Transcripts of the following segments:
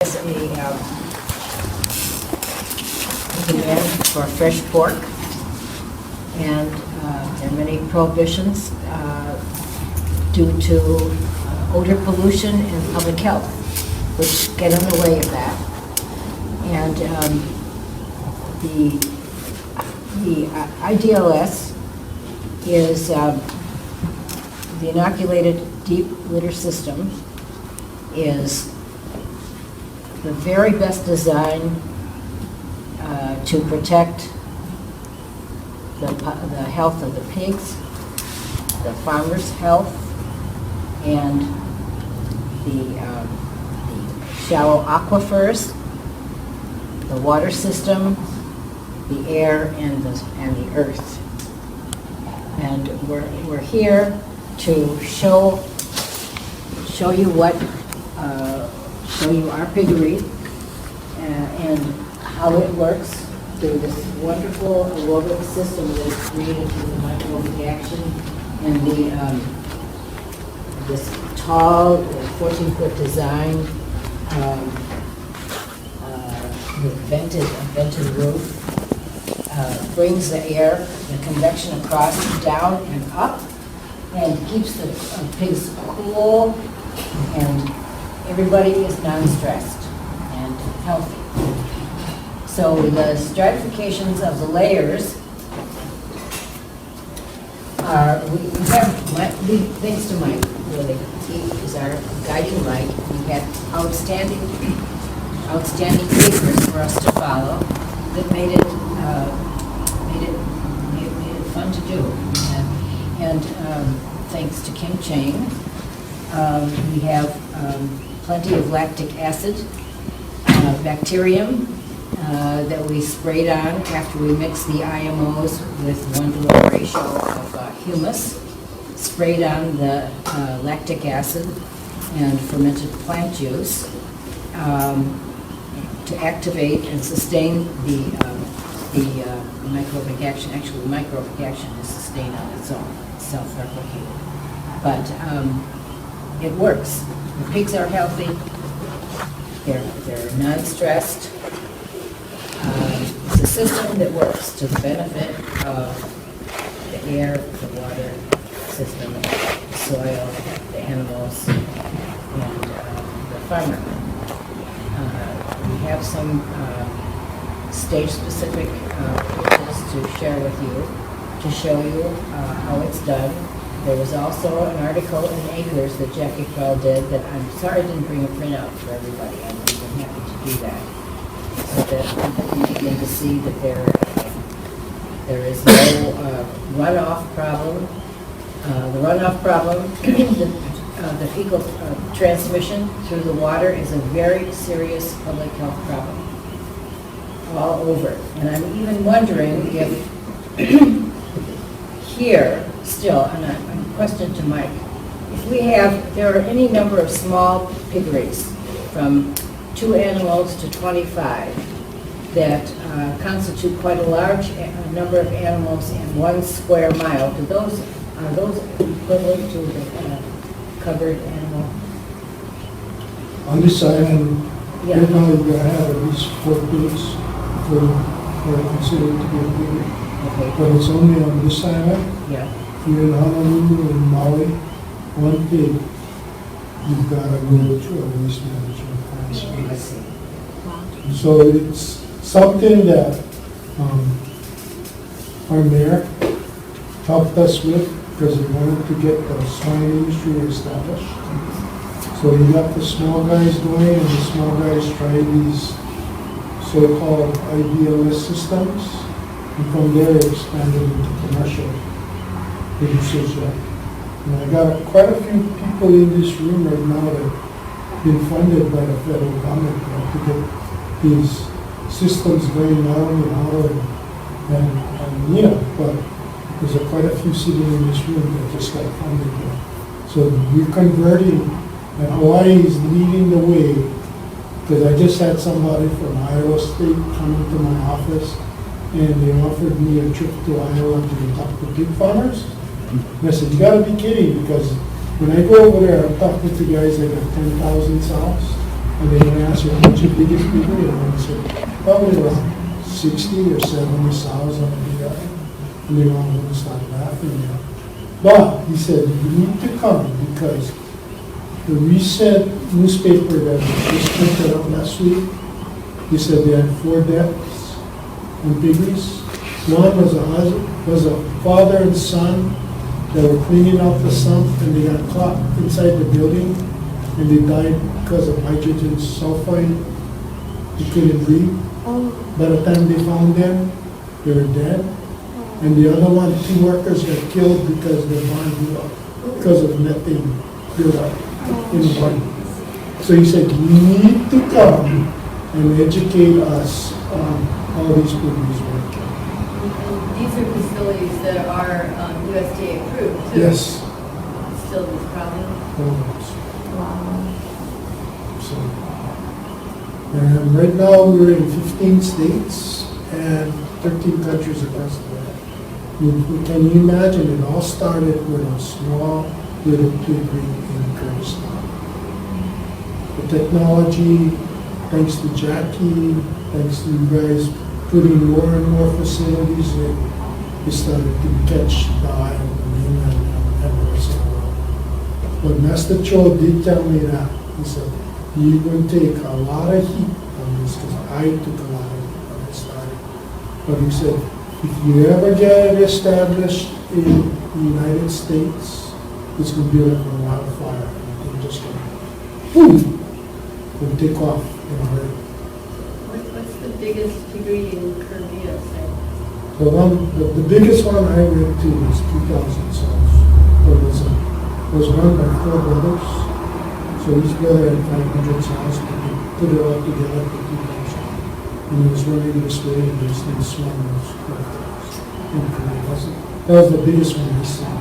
There's a demand for fresh pork, and there are many prohibitions due to odor pollution and public health, which get in the way of that. And the IDLS is the inoculated deep litter system is the very best design to protect the health of the pigs, the farmers' health, and the shallow aquifers, the water system, the air, and the earth. And we're here to show you show you our piggery and how it works through this wonderful aerobic system that is created through the microbial action and this tall 14-foot design with vented roof brings the air, the convection across, down and up, and keeps the pigs cool, and everybody is non-stressed and healthy. So the stratifications of the layers are, we have, thanks to Mike, really, he is our guiding light. We had outstanding papers for us to follow that made it fun to do. And thanks to Kim Chang, we have plenty of lactic acid, bacterium that we sprayed on after we mixed the IMOs with 1-to-1 ratio of humus, sprayed on the lactic acid and fermented plant juice to activate and sustain the microbial action. Actually, the microbial action is sustained on its own, it's self-replicated. But it works. The pigs are healthy. They're non-stressed. It's a system that works to the benefit of the air, the water system, the soil, the animals, and the farmer. We have some stage-specific pictures to share with you, to show you how it's done. There was also an article in Acres that Jackie Krell did that I'm sorry I didn't bring a printout for everybody. I would have been happy to do that. So that people can begin to see that there is no runoff problem. The runoff problem, the fecal transmission through the water is a very serious public health problem all over. And I'm even wondering if here still, and a question to Mike, if there are any number of small piggeries from 2 animals to 25 that constitute quite a large number of animals in 1 square mile, are those equivalent to the covered animal? On this island, Yeah. right now you're gonna have at least 4 pigs for considered to be a piggery. Okay. But it's only on this island. Yeah. Here in Honolulu and Maui, 1 pig, you've got to go to a waste management I plant. see. So it's something that our mayor helped us with because he wanted to get the swine industry established. So he got the small guys going, and the small guys tried these so-called IDLS systems, and from there expanded into commercial producers. And I got quite a few people in this room right now that have been funded by the federal government to get these systems going down and out, and but there's quite a few sitting in this room that just got funded. So we're converting, and Hawaii is leading the way, because I just had somebody from Iowa State come into my office, and they offered me a trip to Iowa to talk to pig farmers. And I said, you gotta be kidding, because when I go over there, I'm talking to guys that have 10,000 sows, And then I asked her, what's your biggest piggery? And I said, probably around 60 or 70 sows on the yard. And they all started laughing. You know. But he said, you need to come because the recent newspaper that was just printed up last week, he said they had 4 deaths in piggeries. One was a father and son that were cleaning out the sump and they got caught inside the building and they died because of hydrogen sulfide. They couldn't breathe. By the time they found them, they were dead. And the other one, 2 workers got killed because their barn blew up because of methane built up in the barn. So he said, you need to come and educate us on how these piggeries work. These are facilities that are USDA approved too. Yes. Still this problem. So, and right now we're in 15 states and 13 countries across the world. Can you imagine it all started with a small little piggery in Kyrgyzstan. The technology, thanks to Jackie, thanks to you guys putting more and more facilities in, we started to catch the eye of the mainland and the rest of the world. But Master Cho did tell me that. He said, you will take a lot of heat on this because I took a lot of heat when I started. But he said, if you ever get it established in the United States, it's going to be like a wildfire. It's just going to, boom, will take off in a hurry. What's the biggest piggery in Korea? The biggest one I went to was 2,000 sows. It was run by 4 brothers. So each brother had 500 sows, but they put it all together for 2,000. And it was running this way, and this thing swung those crafts in Korea. That was the biggest one I saw.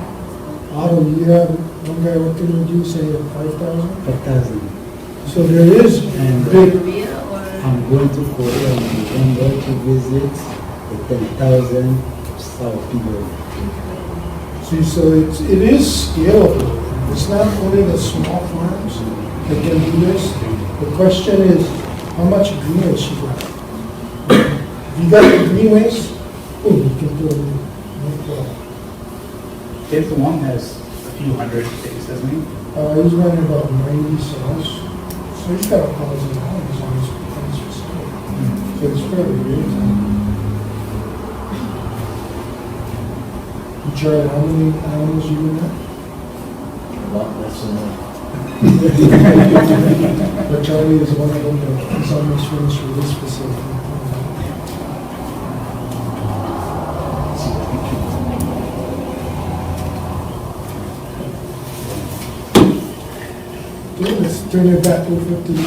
Otto, you have one guy working with you saying 5,000? 5,000. So there is And big. Korea or? I'm going to Korea in November to visit the 10,000 South people. See, so it is scalable. It's not only the small farms that can do this. The question is, how much greenways you got? If you got the greenways, boom, you can put them in. No problem. If the one has a few hundred days, doesn't he? He's running about 90 cells. So he's got 1,000 hours on his facility. So it's fairly great. You tried how many animals you would have? Lot less than that. But Charlie is one of them that is almost finished with this facility. Okay, let's turn it back over to you.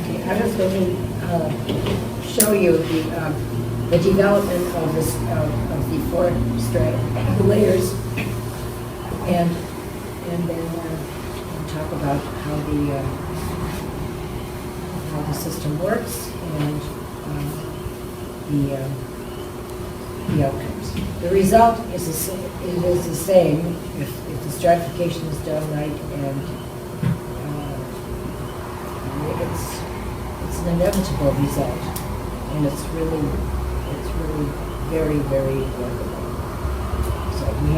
Okay, I was going to show you the development of this of the 4 layers, and then we'll talk about how the system works and the outcomes. The result is the same if the stratification is done right, and it's an inevitable result, and it's really very, very workable. So we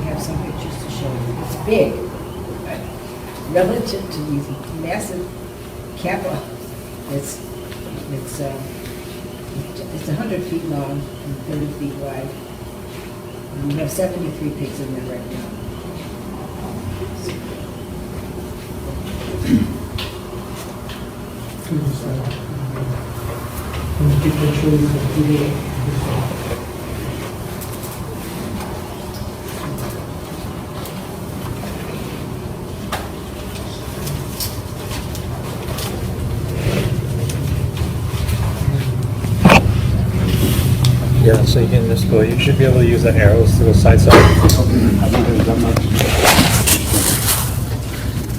have some pictures to show you. It's big, relative to these massive kappa. It's 100 feet long and 30 feet wide. And we have 73 pigs in there right now. Yeah, so you can just go, you should be able to use the arrows to go side side. I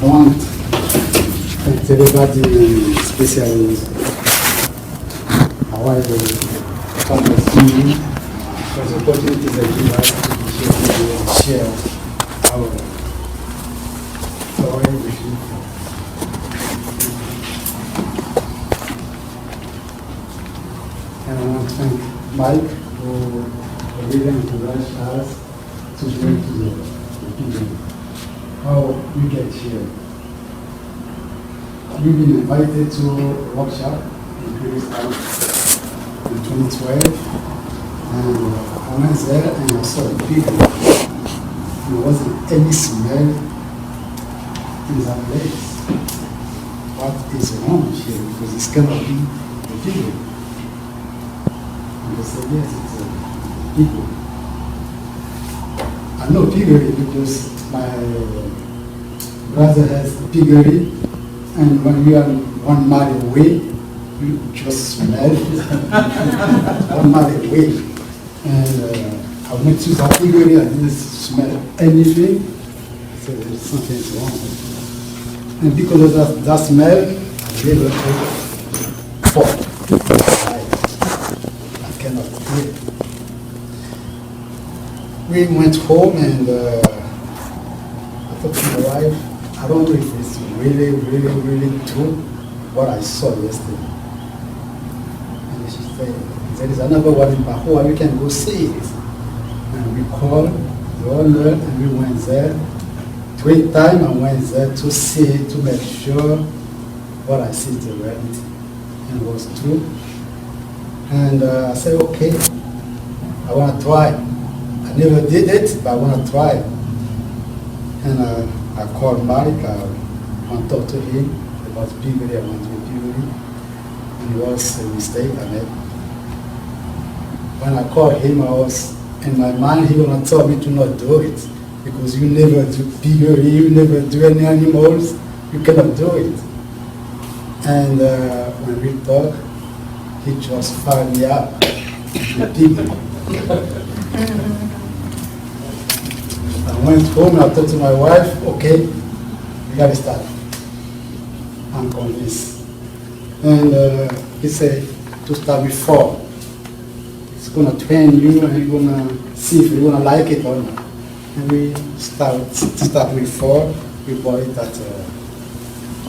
want to tell everybody, especially Hawaii, composting, for the opportunities that you have to share our story with you. want to thank Mike for giving encourage us to bring to the people. How we get here. We've been invited to a workshop in Kyrgyzstan in 2012, and I went there and I saw the people. There wasn't any smell in that place. What is wrong here? Because it's cannot be the people. And they said, yes, it's people. I know piggery because my brother has a piggery, and when we are 1 mile away, you just smell it. 1 mile away. And I went to that piggery, I didn't smell anything. I said, there's something wrong. And because of that smell, I never fought. I cannot do it. We went home and I thought to my wife, I don't know if it's really true what I saw yesterday. And she said, there is another one in Bahua, we can go see it. And we called the owner and we went there. 3 times I went there to see, to make sure what I see is the reality and it was true. And I said, okay, I want to try. I never did it, but I want to try. And I called Mike, I want to talk to him about piggery, I want to do piggery. And it was a mistake I made. When I called him, I was in my mind, he gonna tell me to not do it. Because you never do piggery, you never do any animals, you cannot do it. And when we talk, he just fired me up with piggery. I went home, I talked to my wife, okay, we gotta start. I'm convinced. And he said to start with 4. It's gonna train you and you're gonna see if you're gonna like it or not. And we start with 4. We bought it at the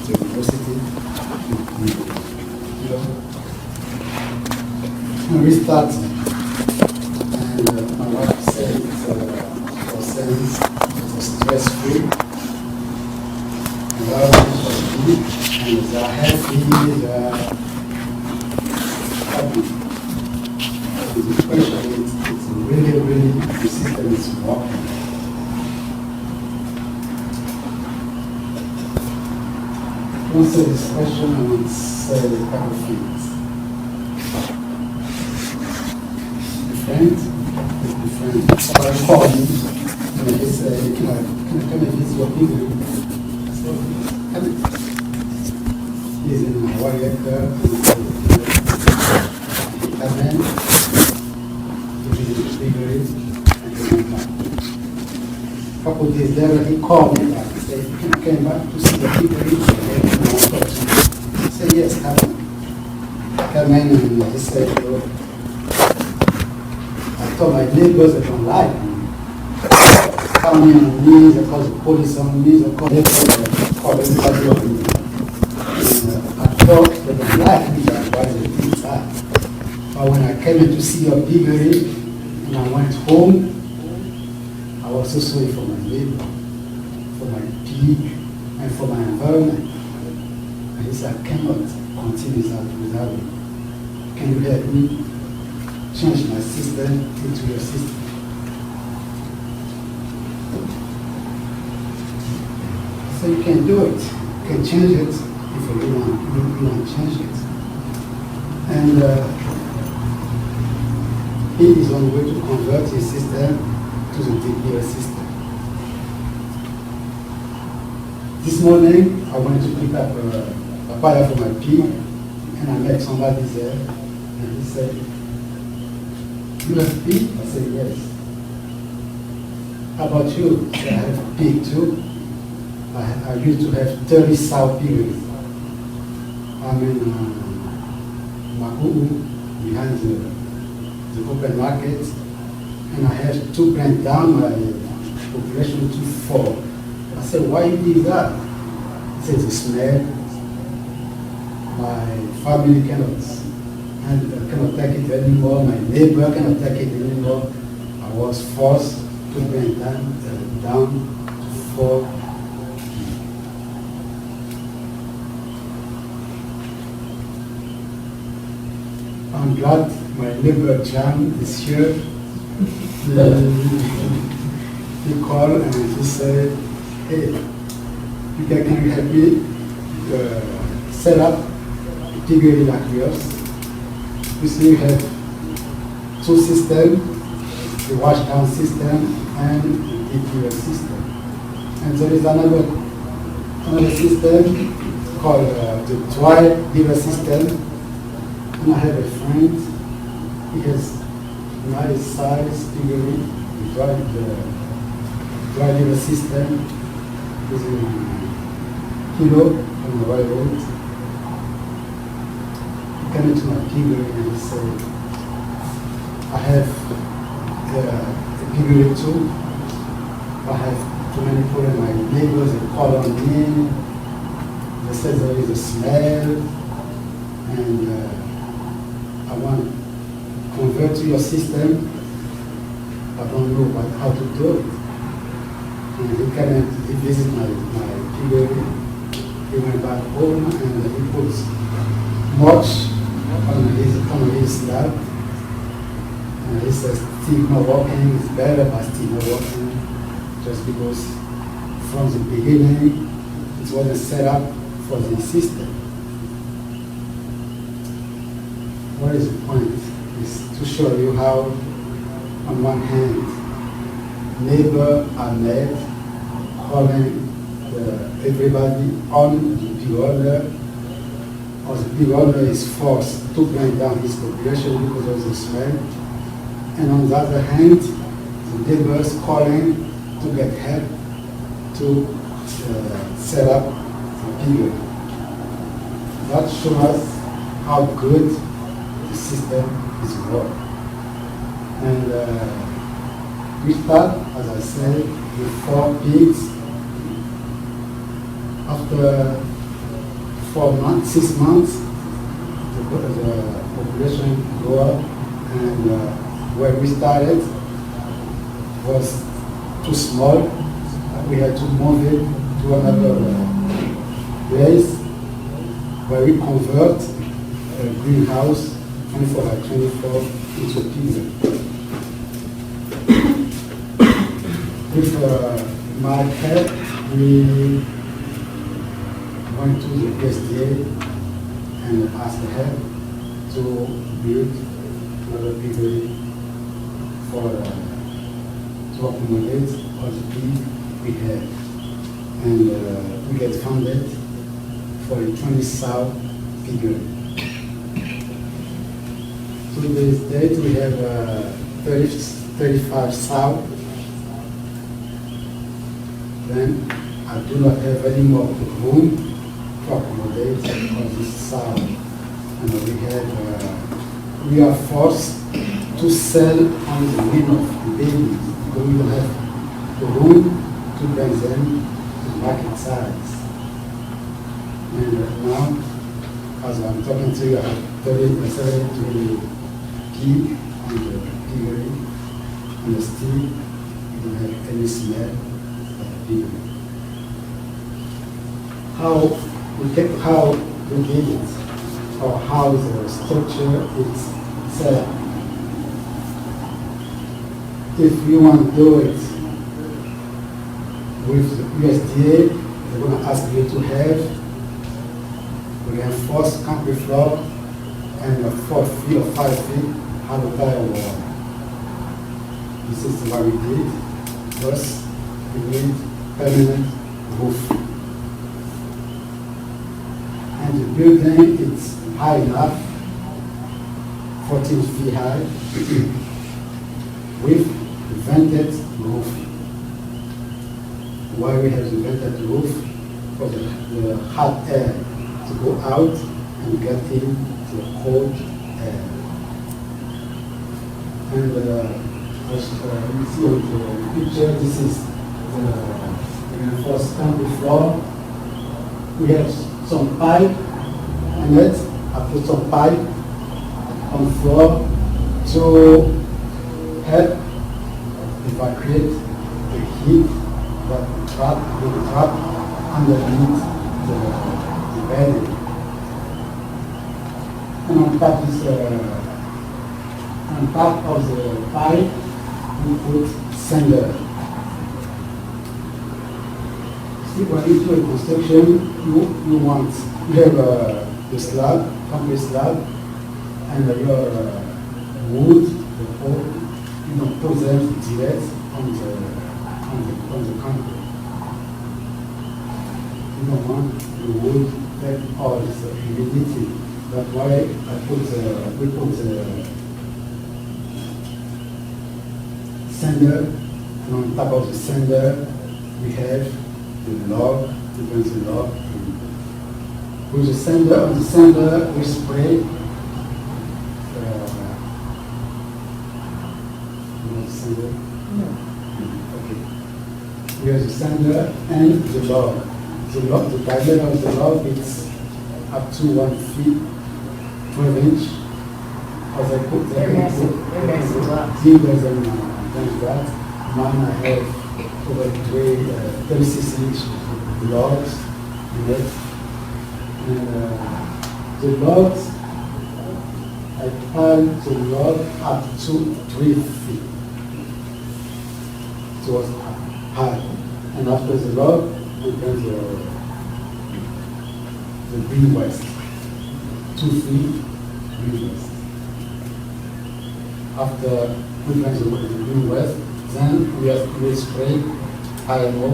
university. And we start, and my wife said it was stress-free. And our life was good, and they are healthy, they are happy. And the question is, it's really, the system is working. To answer this question, I will say a couple of things. Different. Somebody called me and he said, can I come and visit your piggery? I said, come. He's in Hawai'i, and he came in, he visited the piggery, and he went back. A couple of days later, he called me back. He said, you came back to see the piggery? I said, yes, come in. I came in and he said, oh, I told my neighbors they don't like me. Coming on me, they call the police on me, they call everybody on me. And I thought they don't like me, that's why they inside. But when I came in to see your piggery, and I went home, I was so sorry for my neighbor, for my pig, and for my environment. And he said, I cannot continue that without you. Can you help me change my system into your system? So you can do it. You can change it if you want to change it. And he is on the way to convert his system to the DPS system. This morning, I went to pick up a papaya for my pig, and I met somebody there, and he said, you have pig? I said, yes. How about you? I have a pig too. I used to have 30 sow pigs. I'm in Maku'u, behind the open market, and I had to bring down my population to 4. I said, why you did that? He said, the smell. My family cannot and I cannot take it anymore. My neighbor cannot take it anymore. I was forced to bring them down to 4. I'm glad my neighbor John is here. He called and he said, hey, you can help me set up a piggery like yours. You see, we have 2 systems, the wash down system and the deep river system. And there is another system called the dry river system. And I have a friend, he has nice size piggery, the dry river system is in Kilo on the railroad. He came into my piggery and he said, I have a piggery too. I have too many people, my neighbors, they call on me. They say there is a smell and I want to convert to your system. I don't know how to do it. And he came and he visited my piggery. He went back home and he put mulch on his slab. And he says, still not working, it's better, but still not working. Just because from the beginning, it wasn't set up for the system. What is the point? Is to show you how, on one hand, neighbors are made, calling everybody on the big order, or the big order is forced to bring down his population because of the smell. And on the other hand, the neighbors calling to get help to set up the piggery. That shows us how good the system is working. And we start, as I said, with 4 pigs. After 6 months, the population go up, and where we started was too small. We had to move it to another place where we convert a greenhouse 24 by 24 into a piggery. With my help, we went to the USDA and asked the help to build another piggery to accommodate all the pigs we have. And we get funded for a 20-sow piggery. To this date, we have 35 sow. Then I do not have any more room to accommodate all this sow. And we are forced to sell on the whim of the babies because we don't have the room to bring them to market size. And now, as I'm talking to you, I have 30 pig on the piggery, and still we don't have any smell of the piggery. How we did it, or how the structure is set up. If you want to do it with the USDA, they're going to ask you to have reinforced concrete floor and a 4 feet or 5 feet hydrochlorate wall. This is what we did. First, we need permanent roof. And the building is high enough, 14 feet high, with the vented roof. Why we have the vented roof? For the hot air to go out and get in the cold air. And as you see on the picture, this is the reinforced concrete floor. We have some pipe in it. I put some pipe on floor to help evacuate the heat that will trap underneath the bedding. And on top of the pipe, we put sander. See, when you do a construction, you have the slab, concrete slab, and your wood, the pole, put them direct on the concrete. You don't want the wood that all is humidity. That's why we put the sander, and on top of the sander we have the log, the log. With the sander, on the sander we spray sander? No. Okay. We have the sander and the log. The diameter of the log is up to 1 feet, 12 inch. As I put They're massive logs. Bigger than that. Mine I have over 36 inch logs in it. And the logs, I pile the log up to 3 feet. So it was high. And after the log, we plant the green west. 2 feet green west. After we plant the green west, then we spray IMO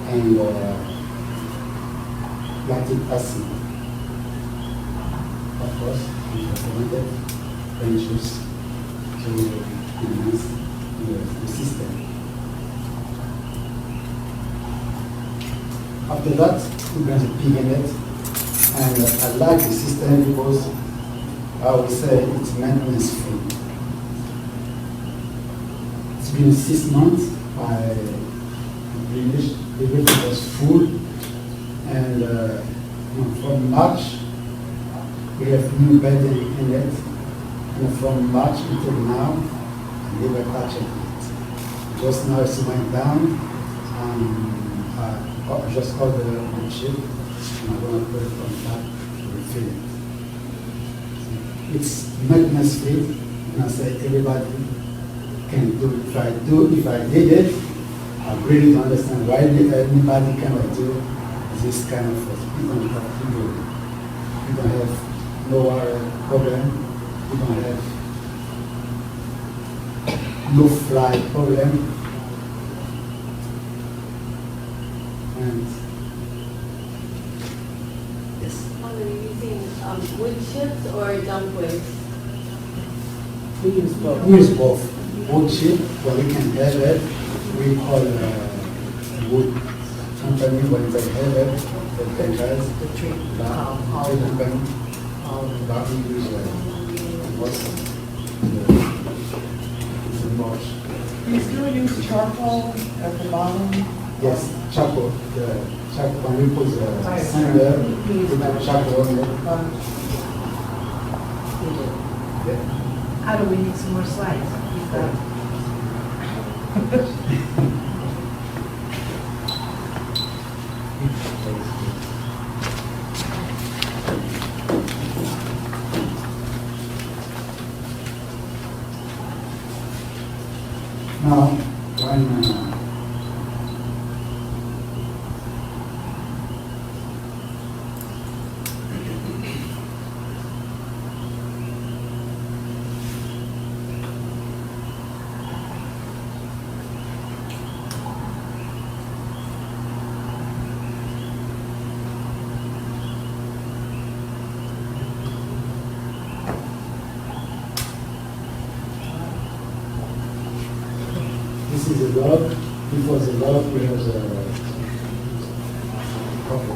and lactic acid. Of course, we fermented juice to enhance the system. After that, we're going to pig in it. And I like the system because I would say it's maintenance free. It's been 6 months. I finished. The river was full. And from March, we have new bedding in it. And from March until now, I never touched it. Just now it's went down. I just got the chip, and I'm going to put it on top to refill it. It's maintenance free, and I say everybody can do it. If I did it, I really don't understand why anybody cannot do this kind of thing. You don't have no water problem, you don't have no fly problem. And yes. Are you using wood chips or dump waste? We use both. We use both. Wood chip, when we can have it, we call wood company when they have it, the bankers, The tree, all all the of them. company, All of them. that we use what's the mulch. You still use charcoal at the bottom? Yes, charcoal. The charcoal, when we put the sander, we put charcoal on it. We do. Yeah. How do we need some more slides? You've got- Now, when this is the log. Before the log, we have the cover.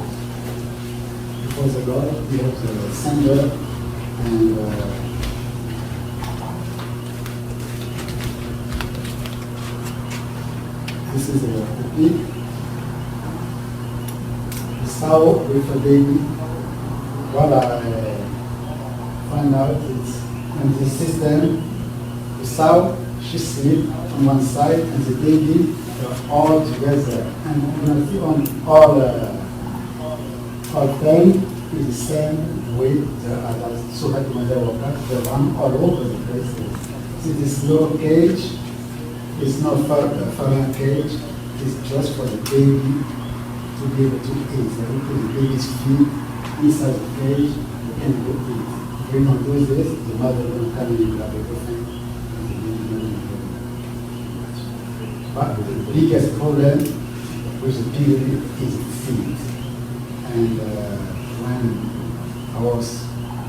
Before the log, we have the sander and this is the pig. The sow with a baby. What I find out is And the system, the sow, she sleep on one side, and the baby, they're all together. And you know, on all 10 is the same way. So that when they walk up, they run all over the place. See this little cage, it's not foreign cage, it's just for the baby to be able to eat. So we put the baby's feet inside the cage, they can go eat. If we don't do this, the mother will come in and grab everything, and the baby will not do much. But the biggest problem with the piggery is feed. And when I was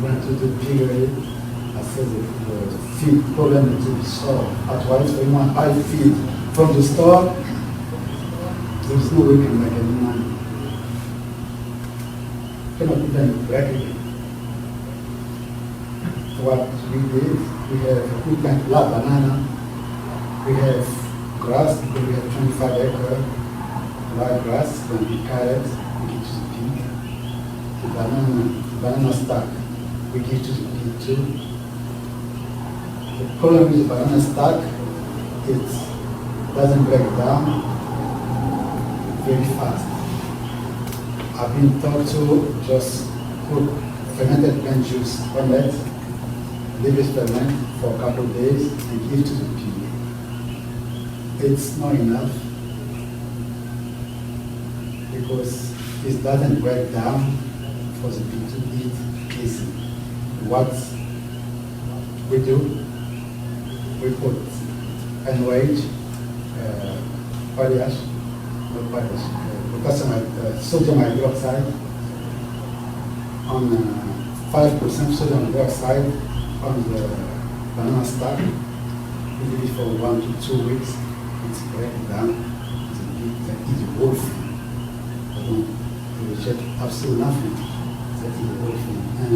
going to the piggery, I said the feed problem needs to be solved. Otherwise, when you want high feed from the store, there is no way you can make any money. You cannot even break it. What we did, we plant black banana, we have grass, because we have 25 acres, live grass, then we carrots, we give to the pig. The banana stock, we give to the pig too. The problem with the banana stock, it doesn't break down very fast. I've been taught to just put fermented plant juice on it, leave it ferment for a couple of days, and give to the pig. It's not enough because it doesn't break down for the pig to eat easily. What we do, we put NOH, potash, not potash, sodium hydroxide on 5% sodium hydroxide on the banana stock. We leave it for 1 to 2 weeks. It's breaking down. They eat the whole thing. They reject absolutely nothing. They eat the whole thing. And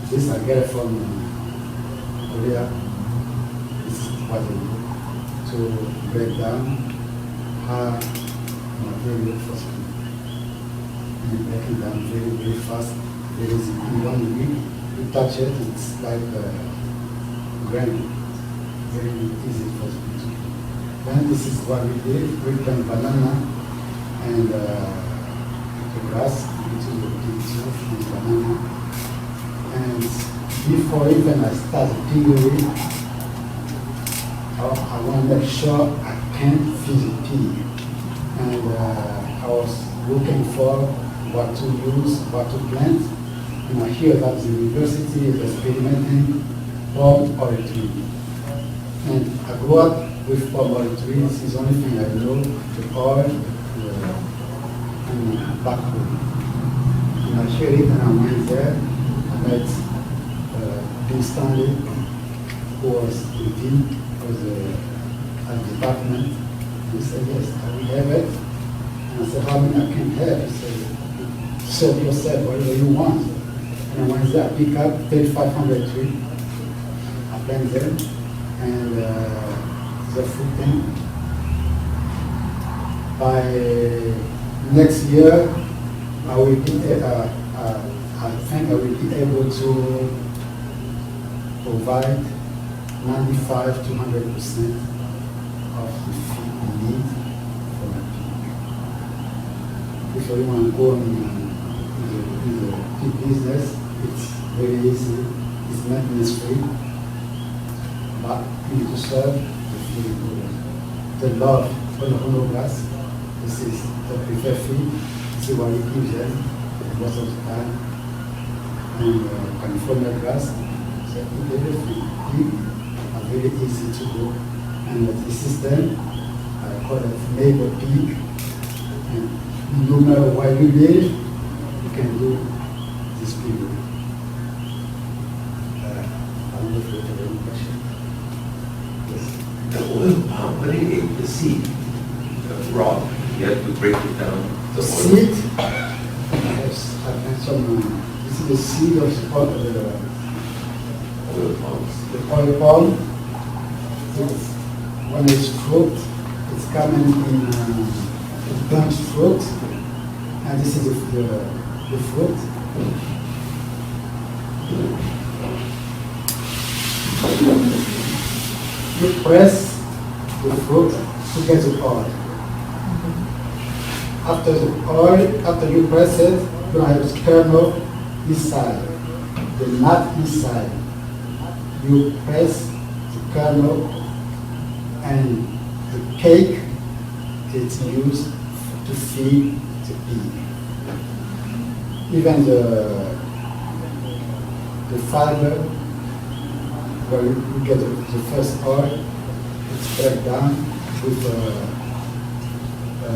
this I get it from Korea. This is what they do to break down hard material for skin. And breaking down very, very fast. There is in 1 week, you touch it, it's like granite. Very easy for skin. Then this is what we did. We plant banana and the grass into the pig and banana. And before even I start the piggery, I want to make sure I can feed the pig. And I was looking for what to use, what to plant. And I hear that the university is experimenting palm oil tree. And I grew up with palm oil trees. This is the only thing I know, the oil and backwood. And I hear it and I went there. I met Bill Stanley, who was the dean of the department. He said, yes, I will have it. And I said, how many I can have? He said, serve yourself, whatever you want. And I went there, I pick up 3,500 trees. I plant them. And the fruit thing. By next year, I will be, I think I will be able to provide 95 to 100% of the feed we need for my pig. If you want to go in the pig business, it's very easy, it's maintenance free. But you need to serve the feed. The love for the whole grass, this is the preferred feed. This is what we give them most of the time. And California grass, so everything pig are very easy to do. And the system, I call it neighbor pig. And no matter where you live, you can do this pig. I don't know if you have any question. The oil palm, when you ate the seed, raw, you have to break it down. The seed, yes, I have some, this is the seed of the Oil palms. oil palm. When it's fruit, it's coming in bunch fruit, and this is the fruit. you press the fruit to get the oil. After the oil, after you press it, you have the kernel inside, the nut inside. You press the kernel, and the cake is used to feed the pig. Even the fiber, where you get the first oil, it's break down with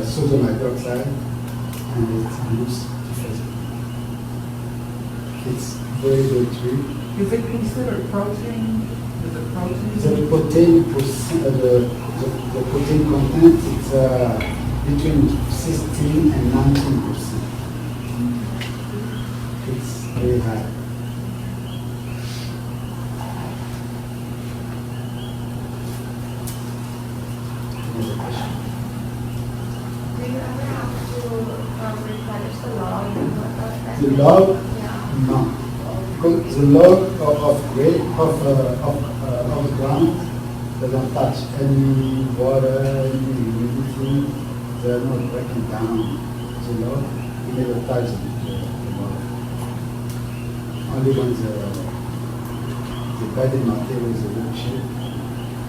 sodium hydroxide, and it's used to feed. It's very good tree. Is it considered protein? Is it protein? The protein content is between 16 and 19%. It's very high. Another question? Do you ever have to replenish the log? The log? Yeah. No. Because the log of ground doesn't touch any water, any humidity. They're not breaking down the log. You never touch the log. Only when the bedding material is a little chip,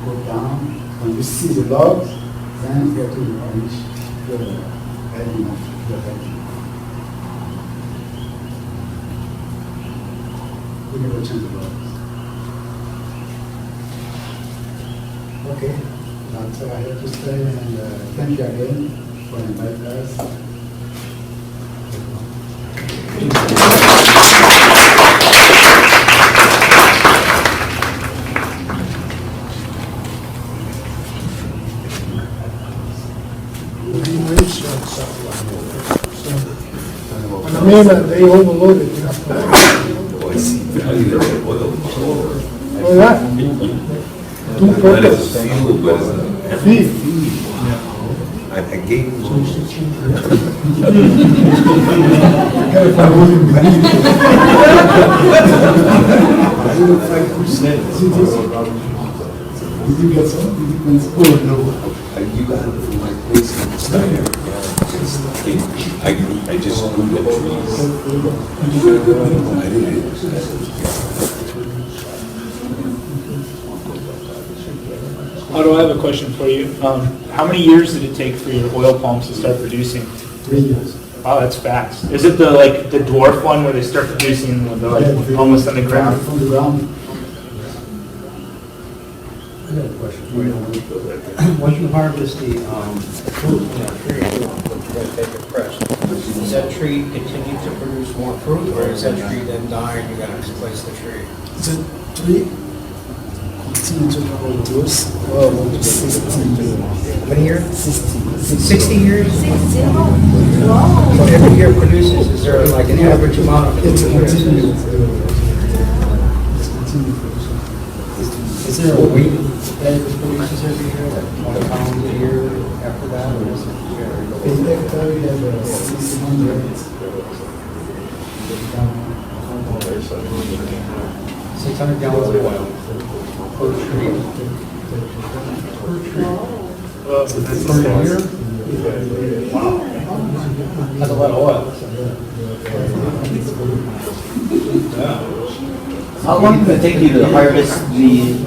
go down. When you see the logs, then you have to replenish the bedding of the bedding. We never change the laws. Okay, that's all I have to say, and thank you again for inviting us. I mean, they overloaded, you have to. Oh, yeah. Two purpose. Feed. I gave Gotta find one in the heat. Did you get some? Did you get some? Oh, no. You got it from my place in Steiner. I just grew the trees. I didn't. Otto, I have a question for you. How many years did it take for your oil palms to start producing? 3 years. Wow, that's fast. Is it the dwarf one where they start producing when they're almost on the ground? From the ground. I got a question for you. Once you harvest the fruit from that tree, once you guys take it pressed, does that tree continue to produce more fruit, or is that tree then die and you gotta replace the tree? The tree continue to produce. How many years? 60 years? 60. So Whoa. every year produces, is there like an average amount of It's fruit? continued. Is there a weight that it produces every year, like 1 pound a year after that, or is it? In hectare, we have 600. 600 gallons of oil per tree. Per year? Wow. That's a lot of oil. How long did it take you to harvest the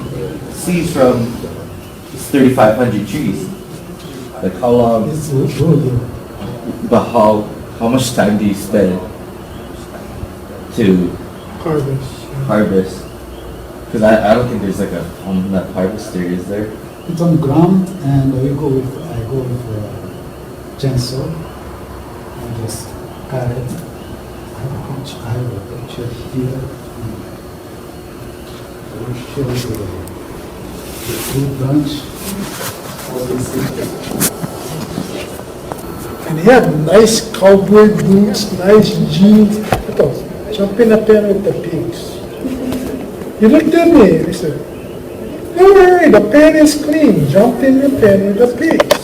seeds from 3,500 trees? Like how long, It's good. but how much time do you spend to Harvest. harvest? Because I don't think there's like a that harvester, is there? It's on the ground, and I go with a chainsaw and just cut it. I have a picture here. I will show you the fruit bunch. And he had nice cowboy boots, nice jeans. I thought, jump in the pen with the pigs. He looked at me and he said, don't worry, the pen is clean. Jump in the pen with the pigs.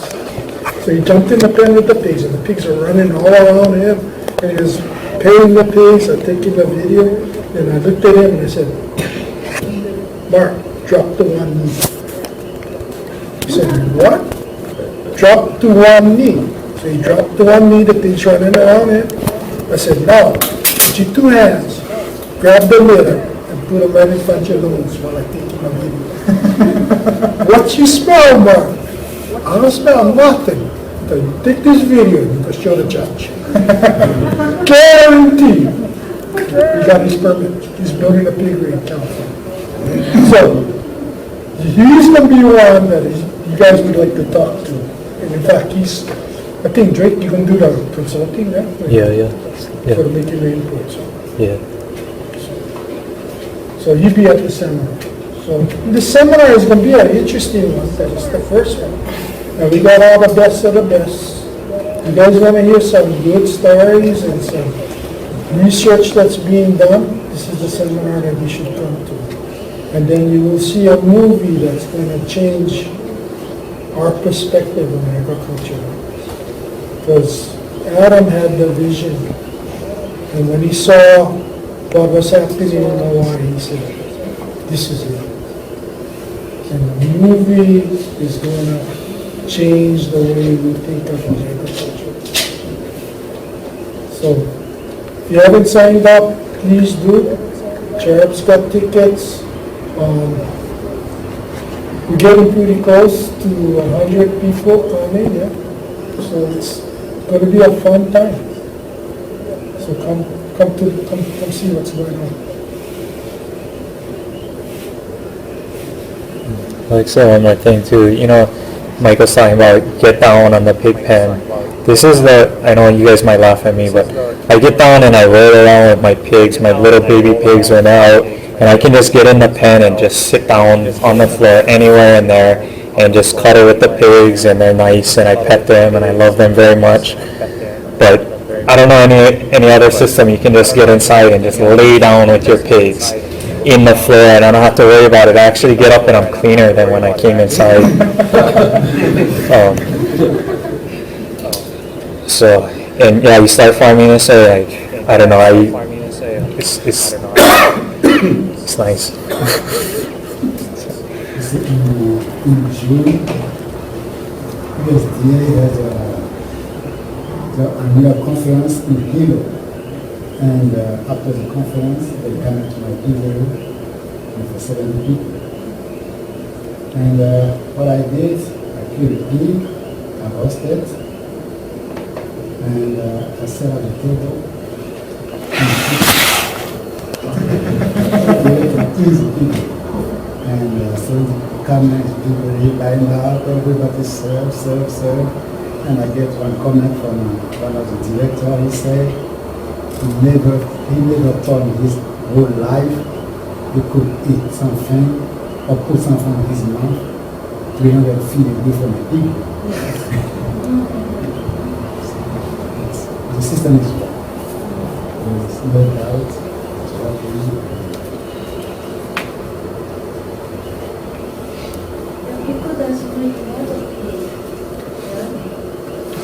So he jumped in the pen with the pigs, and the pigs are running all around him. And he was paying the pigs and taking the video. And I looked at him and I said, Mark, drop the one knee. He said, what? Drop to one knee. So he dropped to one knee, the thing's running around it. I said, now, put your 2 hands, grab the mirror, and put them right in front of your nose while I take my video. What you smell, man? I don't smell nothing. So you take this video and you can show the judge. Guaranteed. He got his permit. He's building a piggery in California. So, he's going to be one that you guys would like to talk to. And in fact, I think Drake, you can do the consulting, yeah? Yeah. For making the input, so. Yeah. So he'll be at the seminar. So the seminar is going to be an interesting one. That is the first one. And we got all the best of the best. You guys want to hear some good stories and some research that's being done? This is the seminar that you should come to. And then you will see a movie that's going to change our perspective on agriculture. Because Adam had the vision. And when he saw what was happening in Hawai'i, he said, this is it. And the movie is going to change the way we think about agriculture. So, if you haven't signed up, please do. Cherub's got tickets. We're getting pretty close to 100 people coming, yeah. So it's going to be a fun time. So come see what's going on. Like, so one more thing too, Michael's talking about get down on the pig pen. This is I know you guys might laugh at me, but I get down and I roll around with my pigs, my little baby pigs when they're out, and I can just get in the pen and just sit down on the floor anywhere in there and just cuddle with the pigs, and they're nice, and I pet them and I love them very much. But I don't know any other system you can just get inside and just lay down with your pigs in the floor, and I don't have to worry about it. I actually get up and I'm cleaner than when I came inside. So, and yeah, you start farming this, or like, I don't know, it's nice. In June, USDA has a annual conference in Hilo. And after the conference, they came to my piggery with 70 people. And what I did, I killed a pig, I roasted, and I sat at the table. Easy people. And so the comment, people line up, everybody serve. And I get one comment from one of the directors. He said, he never thought in his whole life he could eat something or put something in his mouth 300 feet away from a pig. The system is wrong. There's no doubt it's working. People don't really know the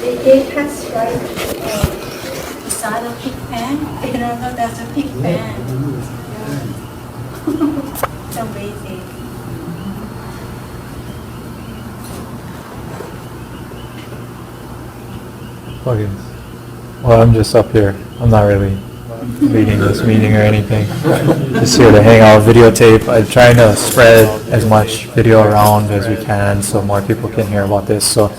pig. They pass right beside a pig pen. They don't know that's a pig pen. It's amazing. Okay. Well, I'm just up here. I'm not really leading this meeting or anything. Just here to hang out, videotape. I'm trying to spread as much video around as we can so more people can hear about this. So